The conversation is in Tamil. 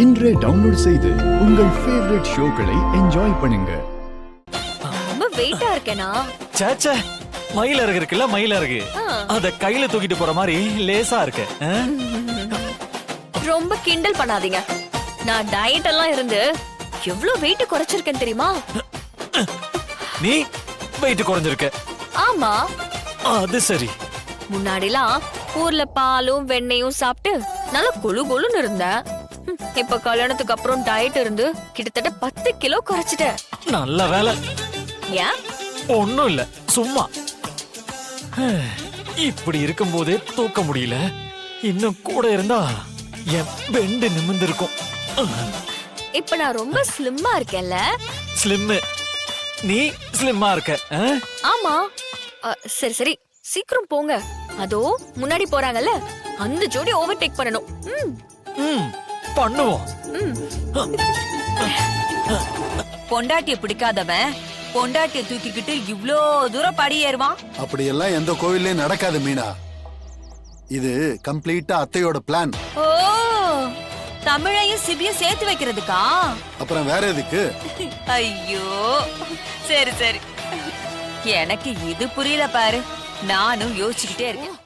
இன்றே டவுன்லோட் செய்து உங்கள் ஃபேவரட் ஷோக்களை என்ஜாய் பண்ணுங்க. ரொம்ப வெயிட்டா இருக்கேனா? சேச்சே, மயிலறகு இருக்குல்ல, மயிலறகு அத கையில தூக்கிட்டு போற மாதிரி லேசா இருக்கு. ரொம்ப கிண்டல் பண்ணாதீங்க. நான் டயட் எல்லாம் இருந்து எவ்வளவு வெயிட் குறைச்சிருக்கேன் தெரியுமா? நீ வெயிட் குறைஞ்சிருக்க? ஆமா. அது சரி. முன்னாடிலாம் ஊர்ல பாலும் வெண்ணையும் சாப்பிட்டு நல்லா கொழு கொழுன்னு இருந்தேன். இப்ப கல்யாணத்துக்கு அப்புறம் டயட் இருந்து கிட்டத்தட்ட 10 கிலோ குறைச்சிட்டேன். நல்ல வேலை. ஏன்? ஒண்ணும் இல்ல, சும்மா. இப்படி இருக்கும் போதே தூக்க முடியல. இன்னும் கூட இருந்தா என் பெண்டு நிமிர்ந்திருக்கும். இப்ப நான் ரொம்ப ஸ்லிம்மா இருக்கேன்ல? ஸ்லிம்? நீ ஸ்லிம்மா இருக்க? ஆமா. சரி சரி, சீக்கிரம் போங்க. அதோ முன்னாடி போறாங்கல்ல, அந்த ஜோடி ஓவர்டேக் பண்ணணும். பண்ணுவோம். பொண்டாட்டிய பிடிக்காதவன் பொண்டாட்டிய தூக்கிக்கிட்டு இவ்ளோ தூரம் படி ஏறுவான். அப்படி எல்லாம் எந்த கோவில்லயும் நடக்காது மீனா. இது கம்ப்ளீட்டா அத்தையோட பிளான். ஓ, தமிழையும் சிபியும் சேர்த்து வைக்கிறதுக்கா? அப்புறம் வேற எதுக்கு? ஐயோ, சரி சரி, எனக்கு இது புரியல பாரு. நானும் யோசிச்சுக்கிட்டே இருக்கேன்.